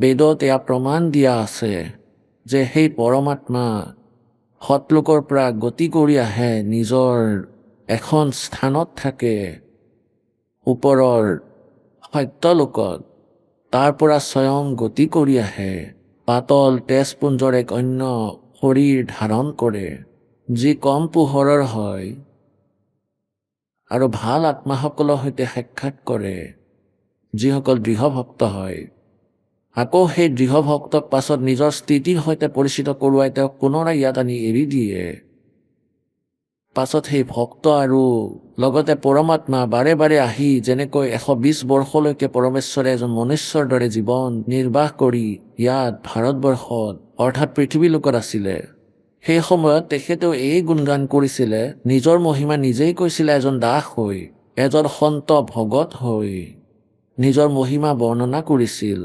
বেদত এয়া প্ৰমাণ দিয়া আছে যে সেই পৰমাত্মা সৎলোকৰ পৰা গতি কৰি আহে, নিজৰ এখন স্থানত থাকে ওপৰৰ সত্যলোকত, তাৰ পৰা স্বয়ং গতি কৰি আহে, পাতল তেজপুঞ্জৰ এক অন্য শৰীৰ ধাৰণ কৰে, যি কম পোহৰৰ হয় আৰু ভাল আত্মাসকলৰ সৈতে সাক্ষাৎ কৰে, যিসকল দৃঢ় ভক্ত হয়। আকৌ সেই দৃঢ় ভক্তক পাছত নিজৰ স্থিতিৰ সৈতে পৰিচিত কৰোৱাই তেওঁক পুনৰাই ইয়াত আনি এৰি দিয়ে। পাছত সেই ভক্ত আৰু লগতে পৰমাত্মা বাৰে বাৰে আহি যেনেকৈ 120 বৰ্ষলৈকে পৰমেশ্বৰে এজন মনুষ্যৰ দৰে জীৱন নিৰ্বাহ কৰি ইয়াত ভাৰতবৰ্ষত অৰ্থাৎ পৃথিৱীলোকত আছিলে, সেই সময়ত তেখেতেও এই গুণগান কৰিছিলে, নিজৰ মহিমা নিজেই কৈছিলে এজন দাস হৈ, এজন সন্ত ভগত হৈ নিজৰ মহিমা বৰ্ণনা কৰিছিল।